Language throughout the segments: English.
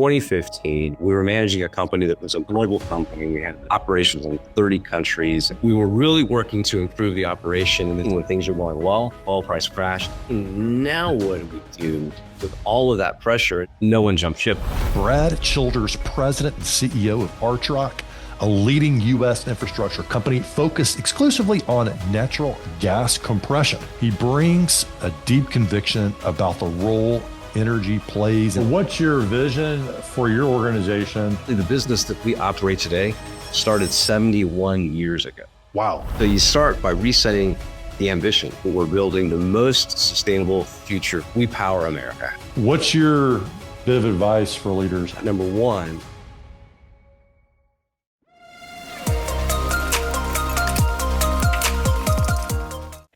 2015, we were managing a company that was a global company. We had operations in 30 countries. We were really working to improve the operation. And then when things were going well, oil price crashed. And now what do we do with all of that pressure? No one jumped ship. Brad Childers, president and CEO of Archrock, a leading U.S. infrastructure company focused exclusively on natural gas compression. He brings a deep conviction about the role energy plays. And what's your vision for your organization? The business that we operate today started 71 years ago. Wow. So you start by resetting the ambition. We're building the most sustainable future. We power America. What's your bit of advice for leaders? Number one,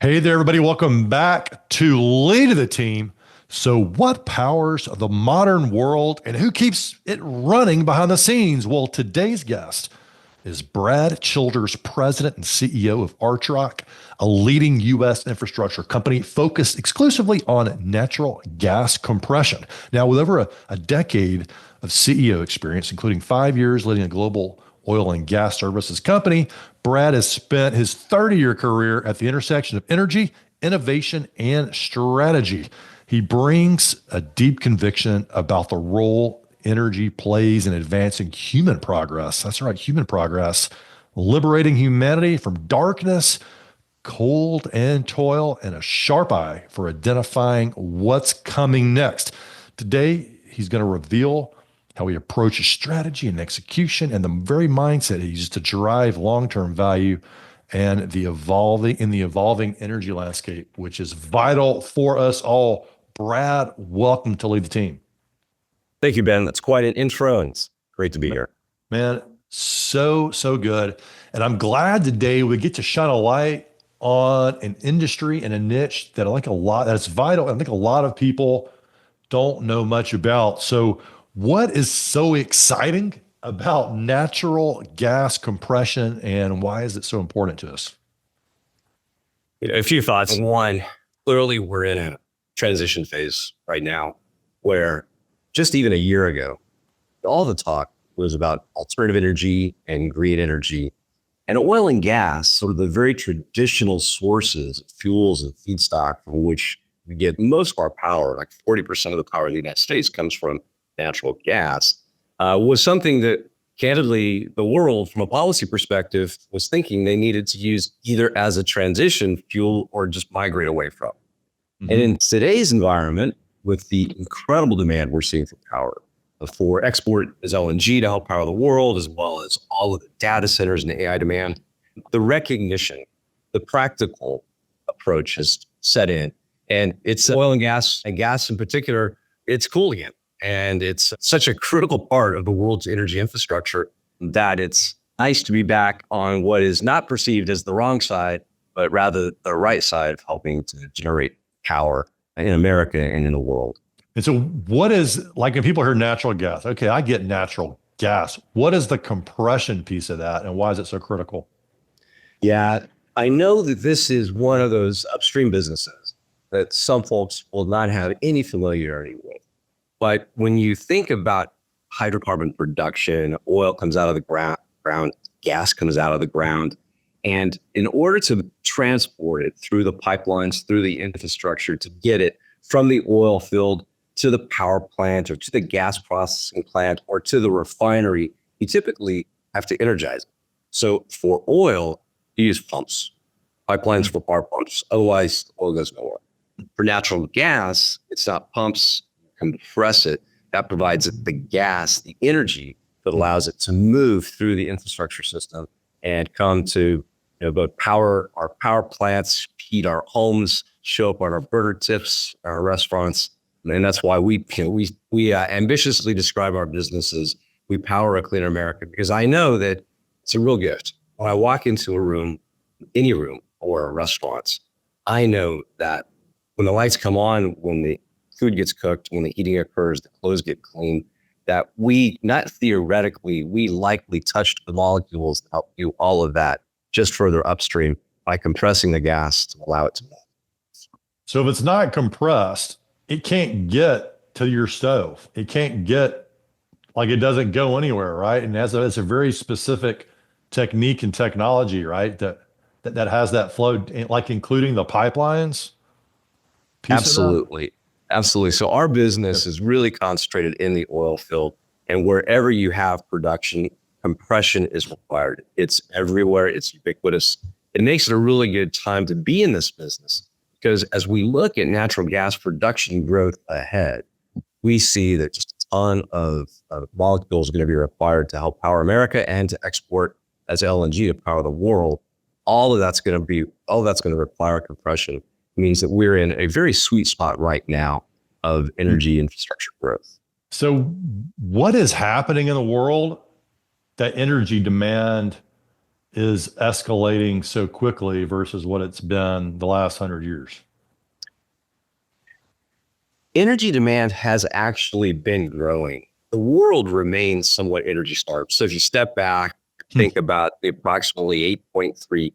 hey there, everybody. Welcome back to Lead the Team. So what powers the modern world and who keeps it running behind the scenes? Well, today's guest is Brad Childers, president and CEO of Archrock, a leading U.S. infrastructure company focused exclusively on natural gas compression. Now, with over a decade of CEO experience, including 5 years leading a global oil and gas services company, Brad has spent his 30-year career at the intersection of energy, innovation, and strategy. He brings a deep conviction about the role energy plays in advancing human progress. That's right, human progress, liberating humanity from darkness, cold, and toil, and a sharp eye for identifying what's coming next. Today, he's going to reveal how he approaches strategy and execution and the very mindset he uses to drive long-term value and the evolving energy landscape, which is vital for us all. Brad, welcome to Lead the Team. thank you, Ben. That's quite an intro, and it's great to be here. Man, so good. And I'm glad today we get to shine a light on an industry and a niche that I like a lot, that's vital. I think a lot of people don't know much about. So what is so exciting about natural gas compression and why is it so important to us? A few thoughts. One, clearly we're in a transition phase right now where just even a year ago, all the talk was about alternative energy and green energy. And oil and gas, sort of the very traditional sources, fuels and feedstock from which we get most of our power, like 40% of the power in the United States comes from natural gas, was something that candidly the world from a policy perspective was thinking they needed to use either as a transition fuel or just migrate away from. Mm-hmm. And in today's environment, with the incredible demand we're seeing for power, for export as LNG to help power the world, as well as all of the data centers and AI demand, the recognition, the practical approach has set in. And it's oil and gas in particular, it's cool again. And it's such a critical part of the world's energy infrastructure that it's nice to be back on what is not perceived as the wrong side, but rather the right side of helping to generate power in America and in the world. And so what is, like when people hear natural gas, okay, I get natural gas. What is the compression piece of that and why is it so critical? Yeah, I know that this is one of those upstream businesses that some folks will not have any familiarity with. But when you think about hydrocarbon production, oil comes out of the ground, gas comes out of the ground. And in order to transport it through the pipelines, through the infrastructure, to get it from the oil field to the power plant or to the gas processing plant or to the refinery, you typically have to energize it. So for oil, you use pumps, pipelines for power pumps. Otherwise, oil goes nowhere. For natural gas, it's not pumps, compress it. That provides it the gas, the energy that allows it to move through the infrastructure system and come to both power our power plants, heat our homes, show up on our burner tips, our restaurants. And that's why we ambitiously describe our business as we power a cleaner America, because I know that it's a real gift. When I walk into a room, any room or a restaurant, I know that when the lights come on, when the food gets cooked, when the heating occurs, the clothes get cleaned, that we, not theoretically, we likely touched the molecules to help do all of that just further upstream by compressing the gas to allow it to move. So if it's not compressed, it can't get to your stove. It can't get like it doesn't go anywhere, right? And it's a very specific technique and technology, right? That has that flow, like including the pipelines piece of that. Absolutely. Absolutely. So our business Yep. is really concentrated in the oil field, and wherever you have production, compression is required. It's everywhere. It's ubiquitous. It makes it a really good time to be in this business because as we look at natural gas production growth ahead, we see that just a ton of molecules are going to be required to help power America and to export as LNG to power the world. All of that's going to require compression. It means that we're in a very sweet spot right now of energy infrastructure growth. So, what is happening in the world that energy demand is escalating so quickly versus what it's been the last 100 years? Energy demand has actually been growing. The world remains somewhat energy starved. So if you step back, think about the approximately 8.3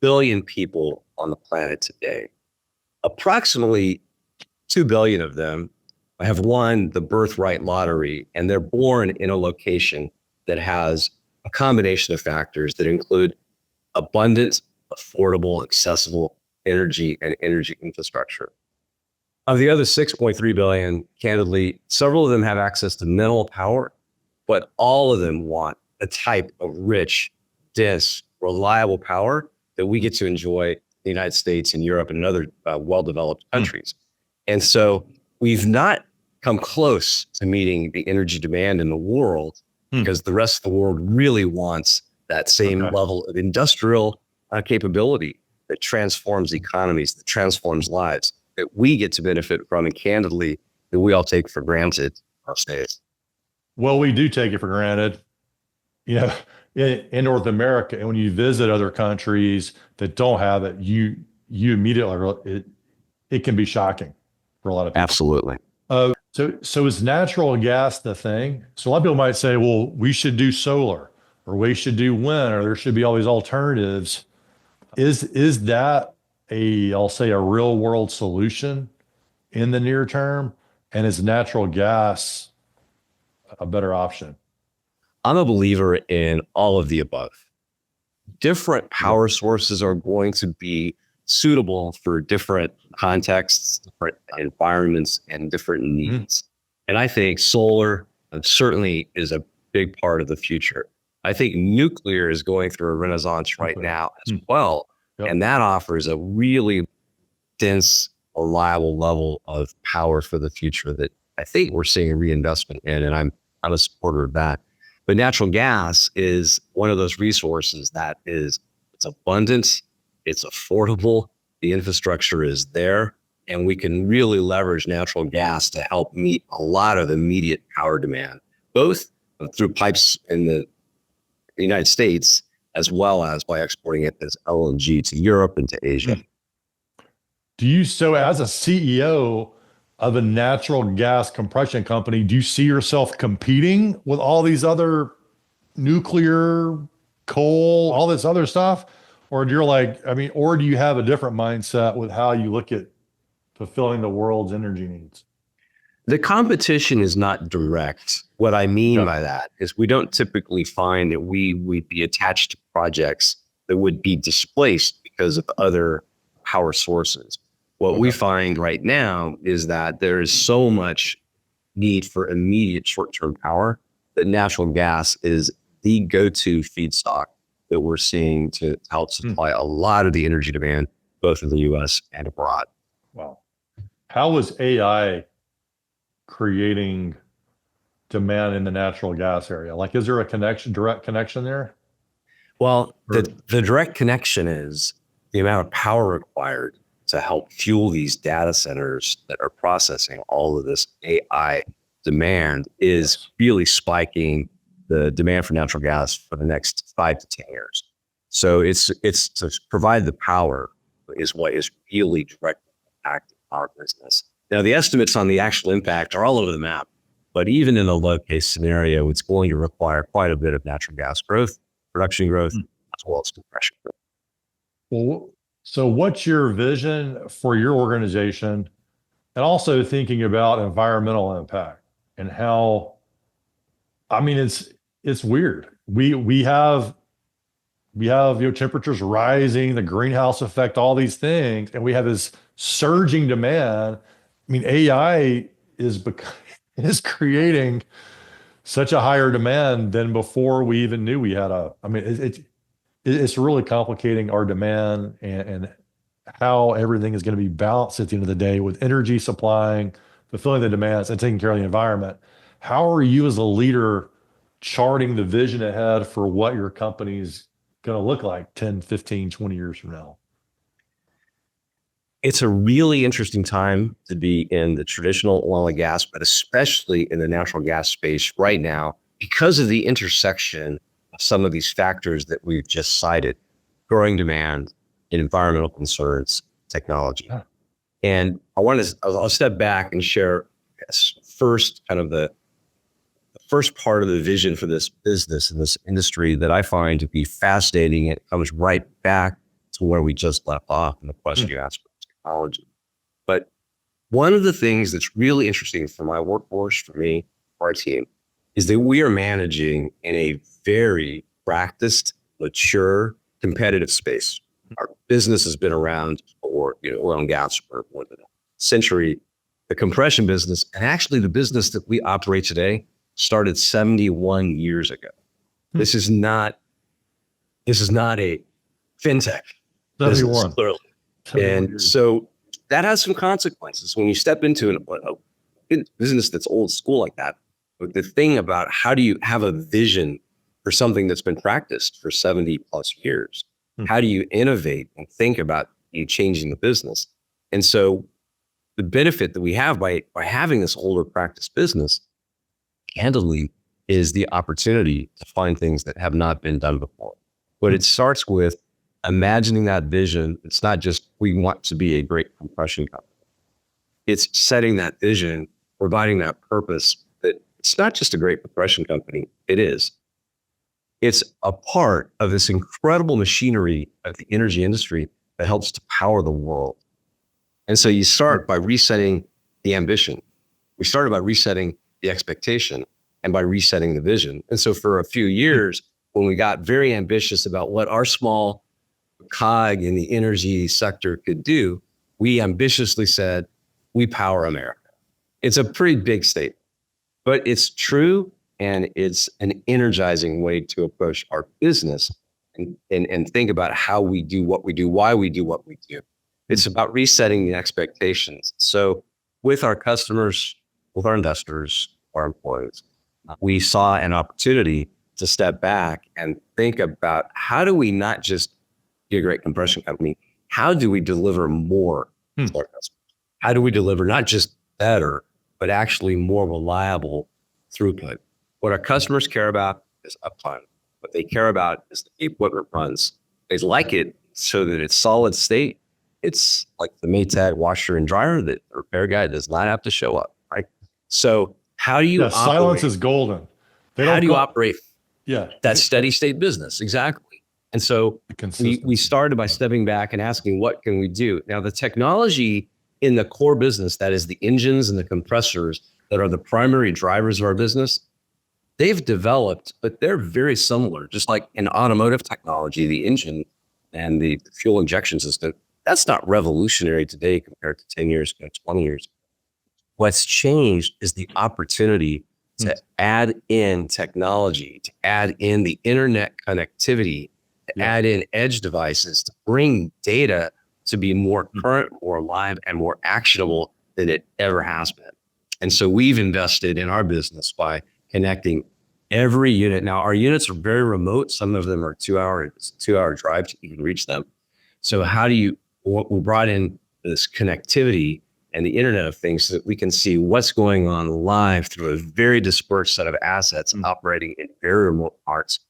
billion people on the planet today. Approximately 2 billion of them have won the birthright lottery, and they're born in a location that has a combination of factors that include abundant, affordable, accessible energy and energy infrastructure. Of the other 6.3 billion, candidly, several of them have access to minimal power, but all of them want a type of rich, dense, reliable power that we get to enjoy in the United States and Europe and other well-developed countries. And so we've not come close to meeting the energy demand in the world because the rest of the world really wants that same level of industrial capability that transforms economies, that transforms lives, that we get to benefit from, and candidly, that we all take for granted our states. Well, we do take it for granted, you know, in North America. And when you visit other countries that don't have it, you immediately, it can be shocking for a lot of people. Absolutely. So is natural gas the thing? So a lot of people might say, well, we should do solar or we should do wind, or there should be all these alternatives. Is that I'll say a real world solution in the near term? And is natural gas a better option? I'm a believer in all of the above. Different power sources are going to be suitable for different contexts, different environments, and different needs. And I think solar certainly is a big part of the future. I think nuclear is going through a renaissance right now as well. Yep. And that offers a really dense, reliable level of power for the future that I think we're seeing a reinvestment in. And I'm a supporter of that. But natural gas is one of those resources that it's abundant, it's affordable, the infrastructure is there, and we can really leverage natural gas to help meet a lot of immediate power demand, both through pipes in the United States, as well as by exporting it as LNG to Europe and to Asia. So as a CEO of a natural gas compression company, do you see yourself competing with all these other nuclear, coal, all this other stuff? Or do you have a different mindset with how you look at fulfilling the world's energy needs? The competition is not direct. What I mean by that is we don't typically find that we would be attached to projects that would be displaced because of other power sources. What we find right now is that there is so much need for immediate short-term power that natural gas is the go-to feedstock that we're seeing to help supply a lot of the energy demand, both in the US and abroad. Wow. How is AI creating demand in the natural gas area? Like, is there a direct connection there? Well, the direct connection is the amount of power required to help fuel these data centers that are processing all of this AI demand is really spiking the demand for natural gas for the next 5 to 10 years. So it's to provide the power is what is really directly impacting our business. Now, the estimates on the actual impact are all over the map, but even in a low case scenario, it's going to require quite a bit of natural gas growth, production growth, as well as compression growth. Well, so what's your vision for your organization, and also thinking about environmental impact and how I mean, it's weird. We have temperatures rising, the greenhouse effect, all these things, and we have this surging demand. I mean, AI is creating such a higher demand than before we even knew we had a. I mean, it's really complicating our demand and how everything is going to be balanced at the end of the day with energy supplying, fulfilling the demands, and taking care of the environment. How are you as a leader charting the vision ahead for what your company's going to look like 10, 15, 20 years from now? It's a really interesting time to be in the traditional oil and gas, but especially in the natural gas space right now because of the intersection of some of these factors that we've just cited: growing demand, environmental concerns, technology. Yeah. And I'll step back and share first kind of the first part of the vision for this business and this industry that I find to be fascinating. It comes right back to where we just left off in the question you asked about technology. But one of the things that's really interesting for my workforce, for me, for our team, is that we are managing in a very practiced, mature, competitive space. Our business has been around for oil and gas for more than a century. The compression business, and actually the business that we operate today, started 71 years ago. This is not a fintech business, 71. clearly. 71 And years. so that has some consequences when you step into a business that's old school like that. But the thing about how do you have a vision for something that's been practiced for 70 plus years? How do you innovate and think about you changing the business? And so the benefit that we have by having this older practice business, candidly, is the opportunity to find things that have not been done before. But it starts with imagining that vision. It's not just we want to be a great compression company. It's setting that vision, providing that purpose that it's not just a great compression company. It is. It's a part of this incredible machinery of the energy industry that helps to power the world. And so you start by resetting the ambition. We started by resetting the expectation and by resetting the vision. And so for a few years, when we got very ambitious about what our small cog in the energy sector could do, we ambitiously said, we power America. It's a pretty big statement, but it's true. And it's an energizing way to approach our business and think about how we do what we do, why we do what we do. It's about resetting the expectations. So with our customers, with our investors, our employees, we saw an opportunity to step back and think about how do we not just be a great compression company, how do we deliver more to our customers? How do we deliver not just better, but actually more reliable throughput? What our customers care about is uptime. What they care about is the equipment runs. They like it so that it's solid state. It's like the Maytag washer and dryer that the repair guy does not have to show up, right? So how do you operate? Silence is golden. How do you operate Yeah. that steady state business? Exactly. And so we started by stepping back and asking, what can we do? Now, the technology in the core business, that is the engines and the compressors that are the primary drivers of our business, they've developed, but they're very similar. Just like in automotive technology, the engine and the fuel injection system, that's not revolutionary today compared to 10 years ago, 20 years. What's changed is the opportunity to add in technology, to add in the internet connectivity, to add in edge devices, to bring data to be more current, more live, and more actionable than it ever has been. And so we've invested in our business by connecting every unit. Now, our units are very remote. Some of them are 2-hour drive to even reach them. So we brought in this connectivity and the Internet of Things so that we can see what's going on live through a very dispersed set of assets operating in very remote parts of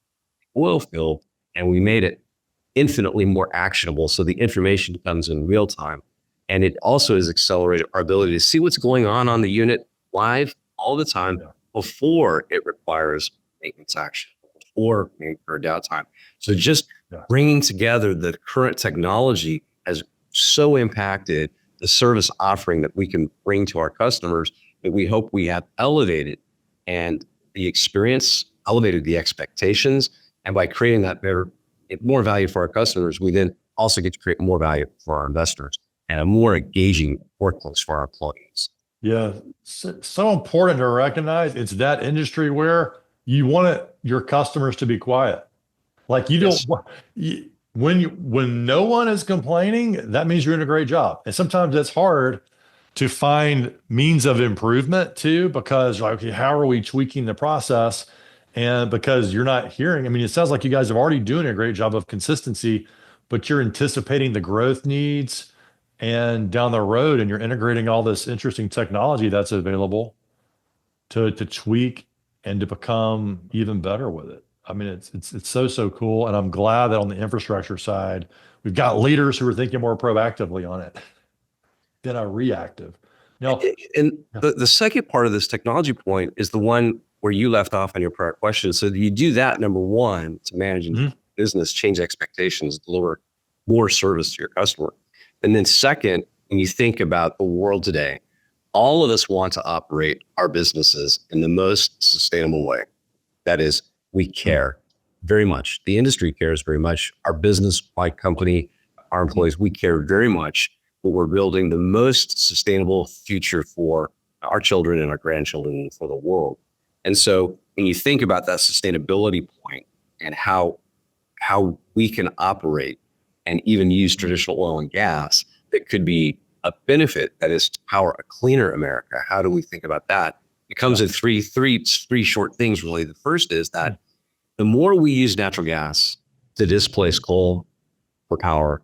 the oil field. And we made it infinitely more actionable. So the information comes in real time. And it also has accelerated our ability to see what's going on the unit live all the time before it requires maintenance action or downtime. So just bringing together the current technology has so impacted the service offering that we can bring to our customers that we hope we have elevated. And the experience, elevated the expectations. And by creating that more value for our customers, we then also get to create more value for our investors and a more engaging workplace for our employees. Yeah, so important to recognize it's that industry where you want your customers to be quiet. Like you don't Yes. when no one is complaining, that means you're doing a great job. And sometimes it's hard to find means of improvement too, because like, okay, how are we tweaking the process? And because you're not hearing, I mean, it sounds like you guys are already doing a great job of consistency, but you're anticipating the growth needs and down the road, and you're integrating all this interesting technology that's available to tweak and to become even better with it. I mean, it's so cool, and I'm glad that on the infrastructure side, we've got leaders who are thinking more proactively on it than are reactive. Now, And yeah. the second part of this technology point is the one where you left off on your prior question. So you do that, number one, to manage Mhm. business, change expectations, deliver more service to your customer. And then second, when you think about the world today, all of us want to operate our businesses in the most sustainable way. That is, we care very much. The industry cares very much. Our business, my company, our employees, we care very much. But we're building the most sustainable future for our children and our grandchildren and for the world. And so when you think about that sustainability point and how we can operate and even use traditional oil and gas that could be a benefit, that is to power a cleaner America. How do we think about that? It comes in three short things, really. The first is that the more we use natural gas to displace coal for power,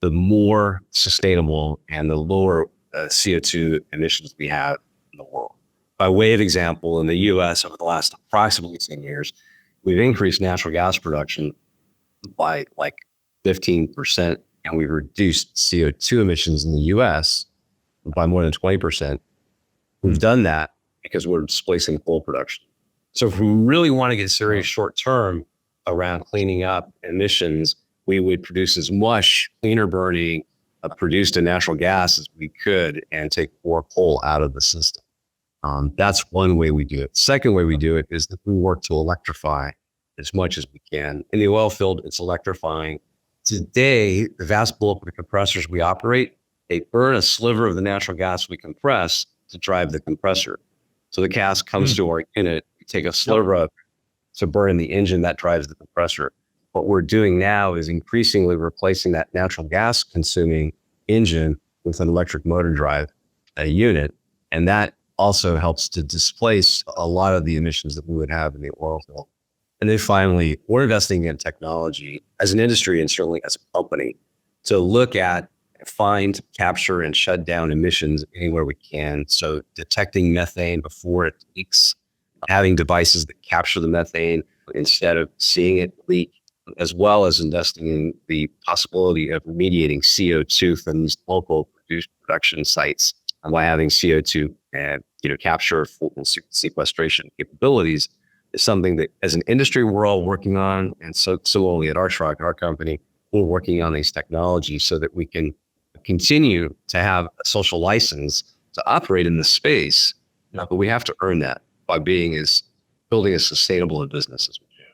the more sustainable and the lower CO2 emissions we have in the world. By way of example, in the US over the last approximately 10 years, we've increased natural gas production by like 15%, and we've reduced CO2 emissions in the US by more than 20%. We've done that because we're displacing coal production. So if we really want to get serious short term around cleaning up emissions, we would produce as much cleaner burning produced in natural gas as we could and take more coal out of the system. That's one way we do it. Second way we do it is that we work to electrify as much as we can. In the oil field, it's electrifying. Today, the vast bulk of the compressors we operate, they burn a sliver of the natural gas we compress to drive the compressor. So the gas comes to our unit, we take a sliver of to burn in the engine that drives the compressor. What we're doing now is increasingly replacing that natural gas consuming engine with an electric motor drive unit. And that also helps to displace a lot of the emissions that we would have in the oil field. And then finally, we're investing in technology as an industry and certainly as a company to look at, find, capture, and shut down emissions anywhere we can. So detecting methane before it leaks, having devices that capture the methane instead of seeing it leak, as well as investing in the possibility of remediating CO2 from these local production sites by having CO2 and capture and sequestration capabilities is something that as an industry we're all working on. And so only at Archrock, our company, we're working on these technologies so that we can continue to have a social license to operate in this space. But we have to earn that by building as sustainable a business as we can.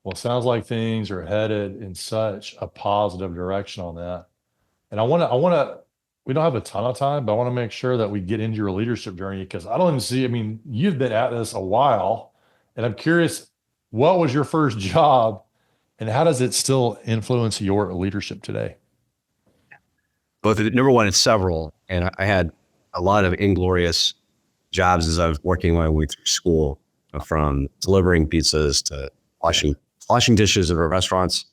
Well, it sounds like things are headed in such a positive direction on that. And we don't have a ton of time, but I want to make sure that we get into your leadership journey because I don't even see, I mean, you've been at this a while, and I'm curious, what was your first job and how does it still influence your leadership today? Both number one, it's several. And I had a lot of inglorious jobs as I was working my way through school, from delivering pizzas to washing dishes at our restaurants.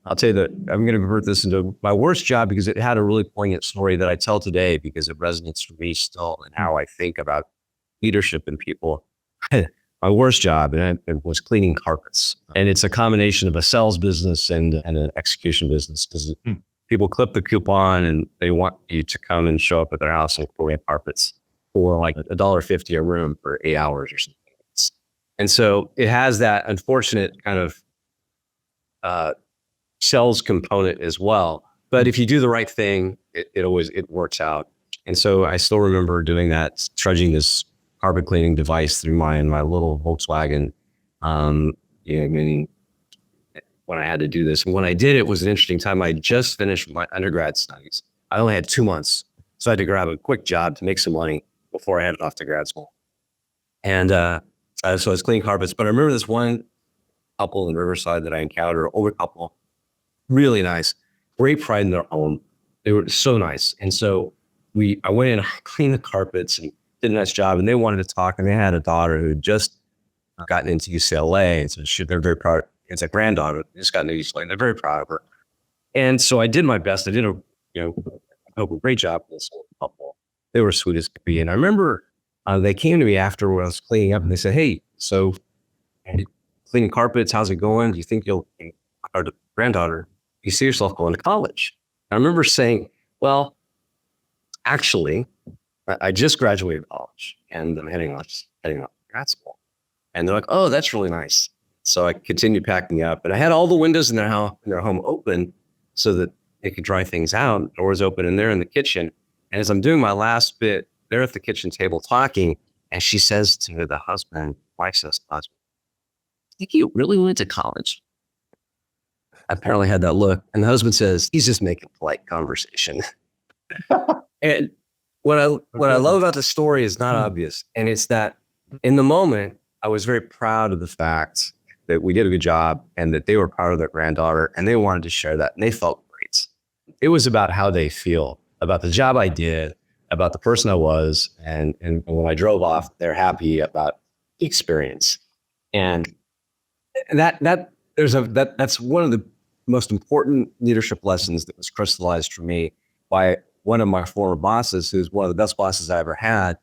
I'll tell you that I'm going to convert this into my worst job because it had a really poignant story that I tell today because it resonates for me still and how I think about leadership in people. My worst job was cleaning carpets. And it's a combination of a sales business and an execution business because people clip the coupon and they want you to come and show up at their house and clean carpets for like $1.50 a room for 8 hours or something. And so it has that unfortunate kind of sales component as well. But if you do the right thing, it always works out. And so I still remember doing that, trudging this carpet cleaning device through my little Volkswagen. I mean, when I had to do this, and when I did, it was an interesting time. I just finished my undergrad studies. I only had 2 months, so I had to grab a quick job to make some money before I headed off to grad school. And so I was cleaning carpets. But I remember this one couple in Riverside that I encountered, an older couple, really nice, great pride in their home. They were so nice. And so I went in, cleaned the carpets and did a nice job. And they wanted to talk. And they had a daughter who had just gotten into UCLA. And so they're very proud. It's a granddaughter, just got into UCLA. And they're very proud of her. And so I did my best. I did I hope a great job for this couple. They were sweet as could be. And I remember they came to me after when I was cleaning up and they said, "Hey, so cleaning carpets, how's it going? Do you think you'll, our granddaughter, you see yourself going to college?" I remember saying, "Well, actually, I just graduated college and I'm heading off to grad school." And they're like, "Oh, that's really nice." So I continued packing up, and I had all the windows in their home open so that they could dry things out. Doors open, and they're in the kitchen. And as I'm doing my last bit, they're at the kitchen table talking, and she says to the husband, wife says to the husband, "Think you really went to college?" I apparently had that look, and the husband says, "He's just making polite conversation." And what I love about the story is not obvious, and it's that in the moment, I was very proud of the fact that we did a good job and that they were proud of their granddaughter and they wanted to share that and they felt great. It was about how they feel about the job I did, about the person I was, and when I drove off, they're happy about the experience. And that's one of the most important leadership lessons that was crystallized for me by one of my former bosses, who's one of the best bosses I ever had.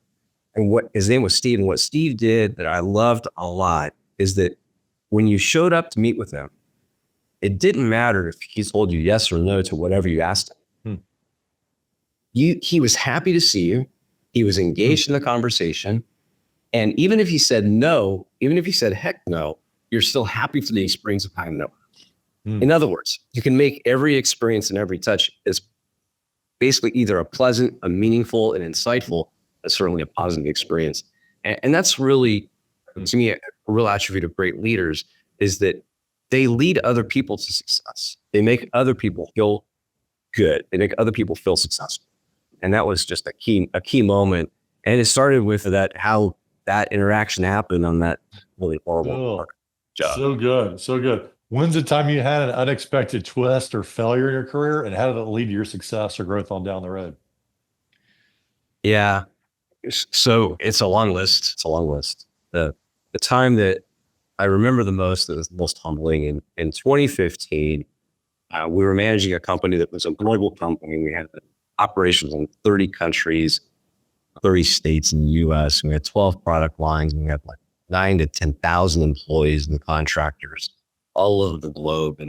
And what his name was Steve. And what Steve did that I loved a lot is that when you showed up to meet with him, it didn't matter if he told you yes or no to whatever you asked him. He was happy to see you. He was engaged in the conversation. And even if he said no, even if he said heck no, you're still happy for the experience of having no. In other words, you can make every experience and every touch as basically either a pleasant, a meaningful, and insightful, certainly a positive experience. And that's really, to me, a real attribute of great leaders is that they lead other people to success. They make other people feel good. They make other people feel successful. And that was just a key moment. And it started with how that interaction happened on that really horrible job. So good. So good. When's the time you had an unexpected twist or failure in your career, and how did it lead to your success or growth on down the road? Yeah. So it's a long list. The time that I remember the most, that was the most humbling, in 2015, we were managing a company that was a global company. We had operations in 30 countries, 30 states in the US. We had 12 product lines. And we had like 9 to 10,000 employees and contractors all over the globe.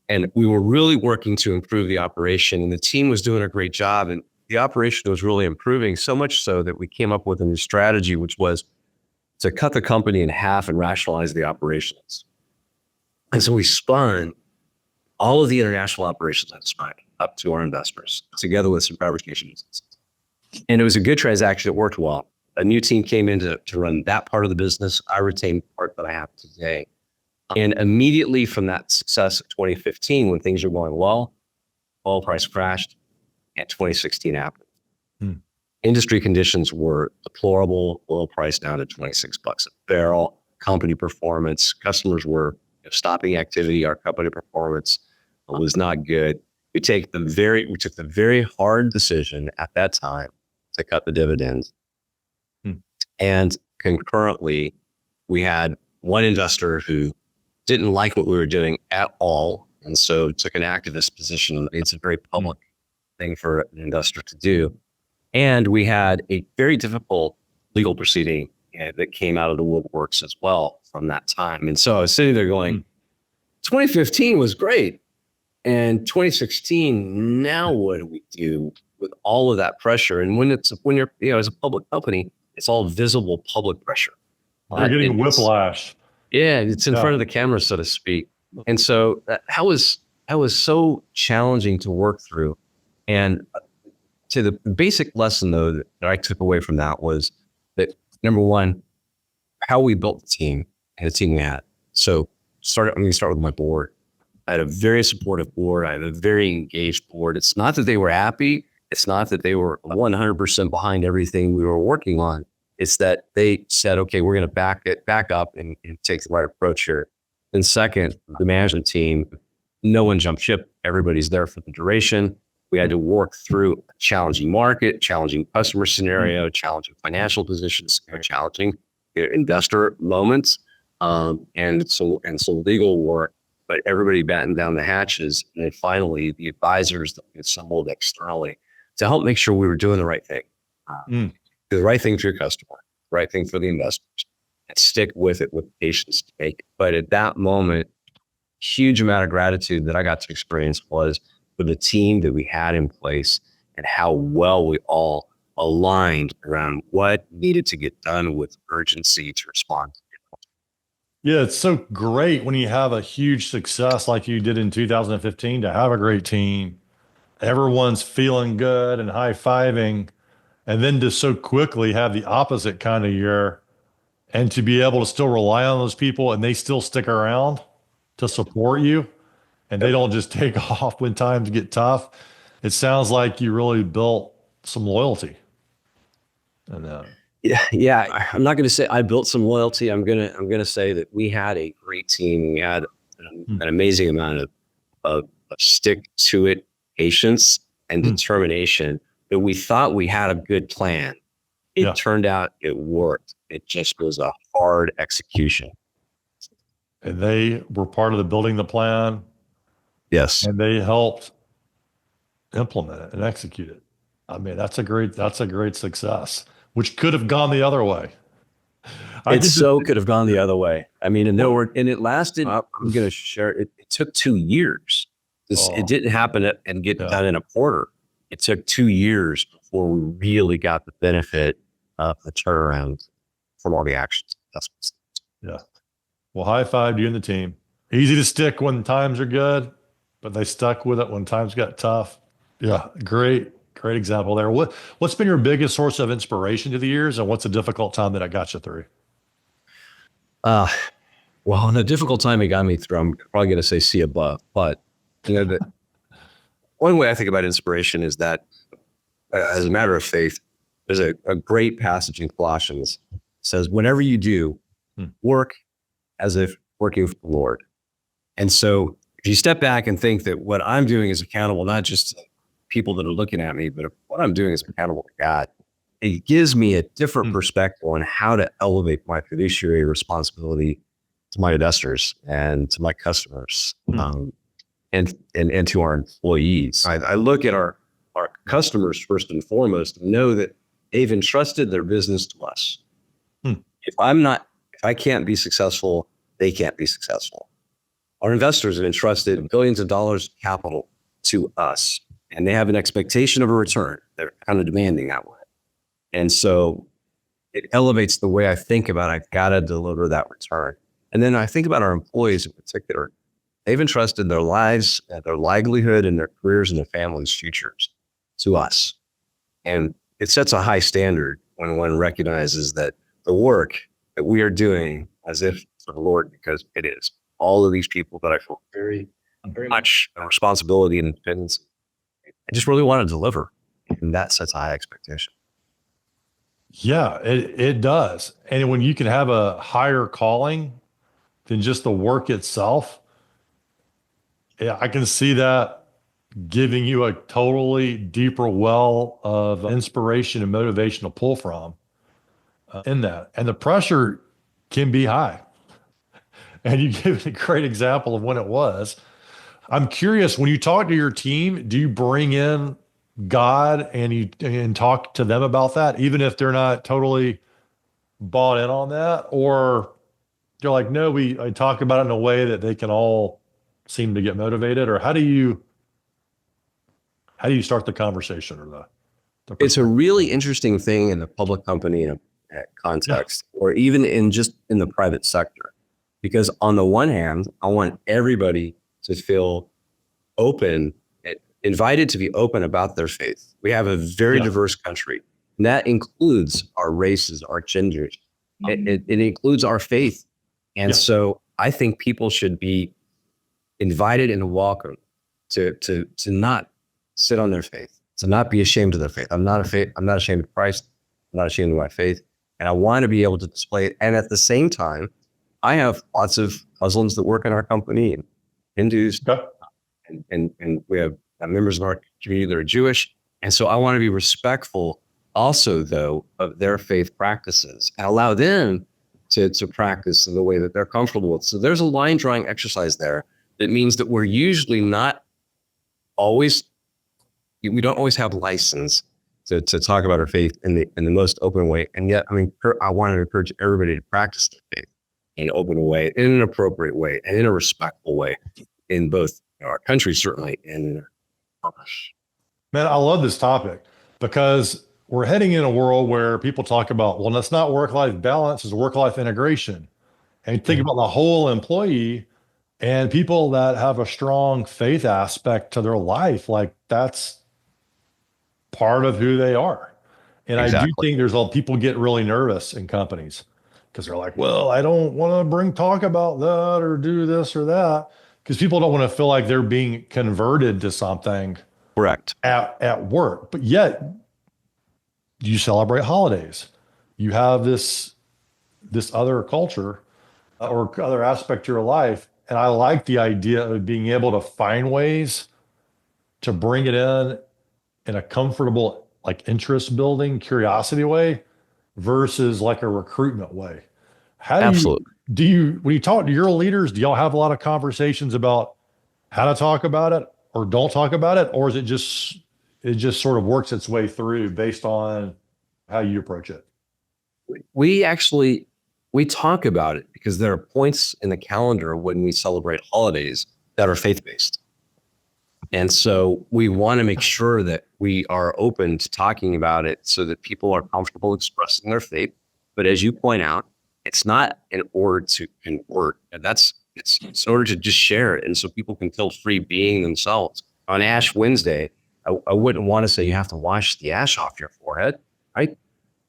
And we were really working to improve the operation, and the team was doing a great job. And the operation was really improving, so much so that we came up with a new strategy, which was to cut the company in half and rationalize the operations. And so we spun all of the international operations at Spine up to our investors, together with some fabrication businesses. And it was a good transaction. It worked well. A new team came in to run that part of the business. I retained the part that I have today. And immediately from that success of 2015, when things were going well, oil price crashed, and 2016 happened. Industry conditions were deplorable. Oil price down to $26 a barrel. Company performance, customers were stopping activity. Our company performance was not good. We took the very hard decision at that time to cut the dividends. And concurrently, we had one investor who didn't like what we were doing at all, and so took an activist position. It's a very public thing for an investor to do. And we had a very difficult legal proceeding that came out of the woodworks as well from that time. And so I was sitting there going, 2015 was great. And 2016, now what do we do with all of that pressure? And when you're, as a public company, it's all visible public pressure. You're getting whiplash. Yeah, it's in front of the camera, so to speak. And so that was so challenging to work through. And to the basic lesson, though, that I took away from that was that Number one, how we built the team and the team we had. So I'm going to start with my board. I had a very supportive board. I had a very engaged board. It's not that they were happy. It's not that they were 100% behind everything we were working on. It's that they said, okay, we're going to back up and take the right approach here. And second, the management team, no one jumped ship. Everybody's there for the duration. We had to work through a challenging market, challenging customer scenario, challenging financial positions, challenging investor moments, and some legal work. But everybody battened down the hatches, and then finally the advisors that we assembled externally to help make sure we were doing the right thing, do the right thing for your customer, the right thing for the investors, and stick with it with patience to make it. But at that moment, huge amount of gratitude that I got to experience was for the team that we had in place and how well we all aligned around what needed to get done with urgency to respond. Yeah, it's so great when you have a huge success like you did in 2015 to have a great team. Everyone's feeling good and high-fiving, and then to so quickly have the opposite kind of year and to be able to still rely on those people and they still stick around to support you and they don't just take off when times get tough. It sounds like you really built some loyalty. And Yeah. I'm not going to say I built some loyalty. I'm gonna say that we had a great team. We had an amazing amount of stick to it patience and determination that we thought we had a good plan. It turned out it worked. It just was a hard execution. And they were part of the building the plan. Yes. And they helped implement it and execute it. I mean, that's a great success, which could have gone the other way. Could have gone the other way. I mean, and it lasted. I'm going to share. It took 2 years. It didn't happen and get done in a quarter. It took 2 years before we really got the benefit of the turnaround from all the actions. Yeah. Well, high five to you and the team. Easy to stick when times are good, but they stuck with it when times got tough. Yeah, great example there. What's been your biggest source of inspiration to the years, and what's a difficult time that I got you through? Well, in a difficult time it got me through, I'm probably going to say see above. But one way I think about inspiration is that, as a matter of faith, there's a great passage in Colossians that says, "Whenever you do, work as if working for the Lord." And so, if you step back and think that what I'm doing is accountable, not just to people that are looking at me, but what I'm doing is accountable to God, it gives me a different perspective on how to elevate my fiduciary responsibility to my investors and to my customers, and to our employees. I look at our customers first and foremost and know that they've entrusted their business to us. If I can't be successful, they can't be successful. Our investors have entrusted billions of dollars of capital to us, and they have an expectation of a return. They're kind of demanding that way. And so it elevates the way I think about I've got to deliver that return. And then I think about our employees in particular. They've entrusted their lives, their livelihood, and their careers and their families' futures to us. And it sets a high standard when one recognizes that the work that we are doing as if for the Lord, because it is. All of these people that I feel very much a responsibility and independence, I just really want to deliver. And that sets a high expectation. Yeah, it does. And when you can have a higher calling than just the work itself, yeah, I can see that giving you a totally deeper well of inspiration and motivation to pull from in that. And the pressure can be high. And you give a great example of when it was. I'm curious, when you talk to your team, do you bring in God and talk to them about that, even if they're not totally bought in on that? Or you're like, no, I talk about it in a way that they can all seem to get motivated? Or how do you start the conversation or the It's a really interesting thing in the public company context, or even in the private sector. Because on the one hand, I want everybody to feel open, invited to be open about their faith. We have a very diverse country. And that includes our races, our genders. It includes our faith. And so I think people should be invited and welcome to not sit on their faith, to not be ashamed of their faith. I'm not ashamed of Christ. I'm not ashamed of my faith. And I want to be able to display it. And at the same time, I have lots of Muslims that work in our company and Hindus, and we have members of our community that are Jewish. And so I want to be respectful also, though, of their faith practices and allow them to practice in the way that they're comfortable with. So there's a line drawing exercise there that means that we're usually not always, we don't always have license to talk about our faith in the most open way. And yet, I want to encourage everybody to practice their faith in an open way, in an appropriate way, and in a respectful way in both our country, certainly, and Man, I love this topic because we're heading in a world where people talk about, well, that's not work-life balance, it's work-life integration. And think about the whole employee and people that have a strong faith aspect to their life, like that's part of who they are. And I do think there's people get really nervous in companies because they're like, well, I don't want to talk about that or do this or that, because people don't want to feel like they're being converted to something correct at work. But yet you celebrate holidays. You have this other culture or other aspect to your life. And I like the idea of being able to find ways to bring it in a comfortable, like interest building, curiosity way versus like a recruitment way. How do you, when you talk to your leaders, do y'all have a lot of conversations about how to talk about it or don't talk about it? Or is it just sort of works its way through based on how you approach it? We talk about it because there are points in the calendar when we celebrate holidays that are faith-based. And so we want to make sure that we are open to talking about it so that people are comfortable expressing their faith. But as you point out, it's not in order to convert. And it's in order to just share it. And so people can feel free being themselves. On Ash Wednesday, I wouldn't want to say you have to wash the ash off your forehead, right?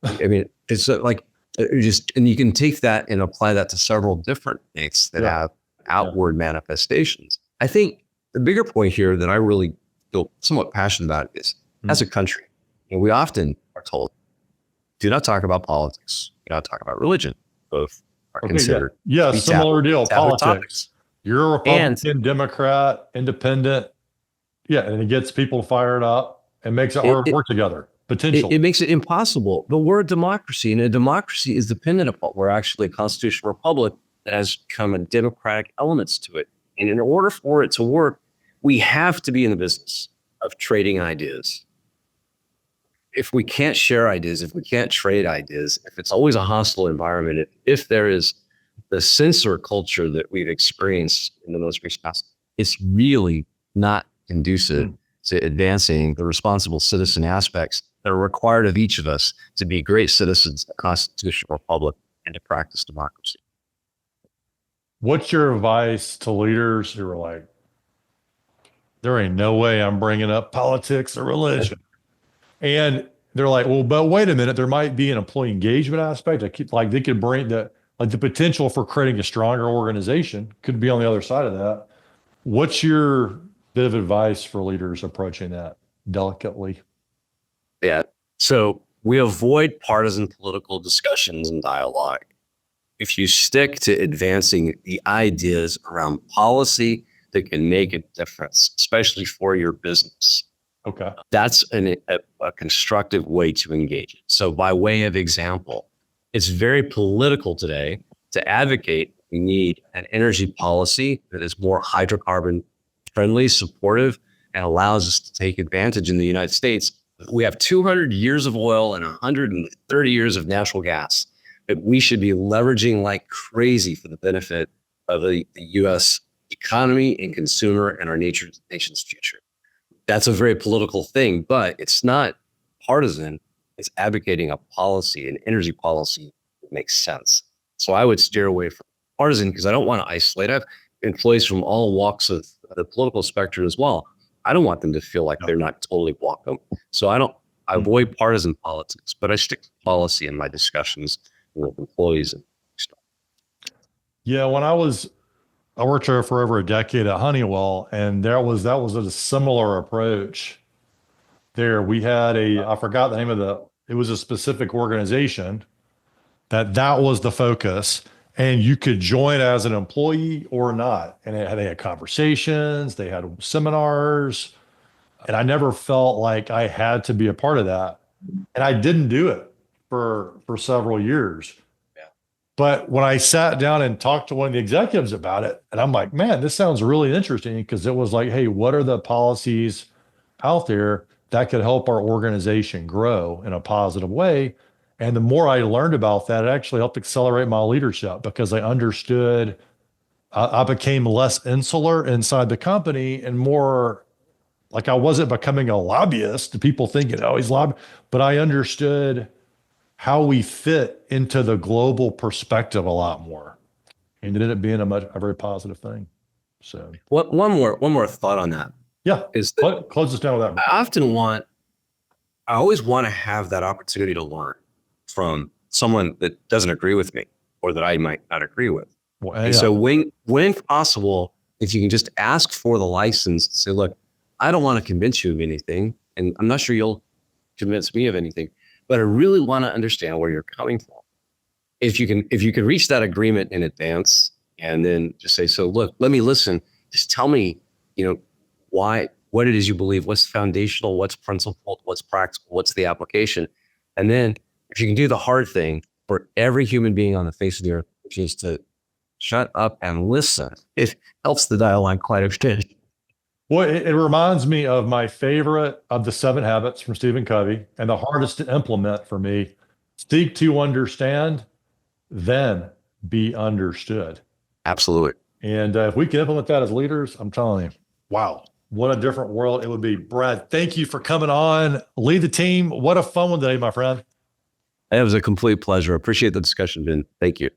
I mean, it's like, and you can take that and apply that to several different things that have outward manifestations. I think the bigger point here that I really feel somewhat passionate about is as a country, and we often are told, do not talk about politics, do not talk about religion. Both are considered. Similar deal. Politics. Topics. You're a Republican, Democrat, Independent. Yeah, and it gets people fired up and makes it hard to work together. Potentially. It makes it impossible. But we're a democracy, and a democracy is dependent upon, we're actually a constitutional republic that has come in democratic elements to it. And in order for it to work, we have to be in the business of trading ideas. If we can't share ideas, if we can't trade ideas, if it's always a hostile environment, if there is the censor culture that we've experienced in the most recent past, it's really not conducive to advancing the responsible citizen aspects that are required of each of us to be great citizens of the constitutional republic and to practice democracy. What's your advice to leaders who are like, there ain't no way I'm bringing up politics or religion? And they're like, well, but wait a minute, there might be an employee engagement aspect. Like they could bring the potential for creating a stronger organization could be on the other side of that. What's your bit of advice for leaders approaching that delicately? Yeah. So we avoid partisan political discussions and dialogue. If you stick to advancing the ideas around policy that can make a difference, especially for your business, that's a constructive way to engage it. So by way of example, it's very political today to advocate we need an energy policy that is more hydrocarbon friendly, supportive, and allows us to take advantage in the United States. We have 200 years of oil and 130 years of natural gas that we should be leveraging like crazy for the benefit of the U.S. economy and consumer and our nation's future. That's a very political thing, but it's not partisan. It's advocating a policy, an energy policy that makes sense. So I would steer away from partisan because I don't want to isolate. I have employees from all walks of the political spectrum as well. I don't want them to feel like they're not totally welcome. So I don't I avoid partisan politics, but I stick to policy in my discussions with employees and stuff. Yeah, I worked there for over a decade at Honeywell, and that was a similar approach. There, we had I forgot the name of it was a specific organization that was the focus, and you could join as an employee or not. And they had conversations, they had seminars, and I never felt like I had to be a part of that. And I didn't do it for several years. Yeah. But when I sat down and talked to one of the executives about it, and I'm like, man, this sounds really interesting, because it was like, hey, what are the policies out there that could help our organization grow in a positive way? And the more I learned about that, it actually helped accelerate my leadership, because I understood, I became less insular inside the company and more like I wasn't becoming a lobbyist to people thinking, oh, he's lobbying, but I understood how we fit into the global perspective a lot more. And it ended up being a very positive thing. So One more thought on that yeah, is that close this down with that. I always want to have that opportunity to learn from someone that doesn't agree with me or that I might not agree with. Well, And so when possible, if you can just ask for the license to say, look, I don't want to convince you of anything, and I'm not sure you'll convince me of anything, but I really want to understand where you're coming from. If you can reach that agreement in advance, and then just say, so look, let me listen. Just tell me, what it is you believe, what's foundational, what's principled, what's practical, what's the application. And then if you can do the hard thing for every human being on the face of the earth, which is to shut up and listen, it helps the dialogue quite a bit. Well, it reminds me of my favorite of the 7 habits from Stephen Covey, and the hardest to implement for me: seek to understand, then be understood. Absolutely. And if we can implement that as leaders, I'm telling you, wow, what a different world it would be. Brad, thank you for coming on. Lead the team. What a fun one today, my friend. It was a complete pleasure. Appreciate the discussion, Ben. Thank you.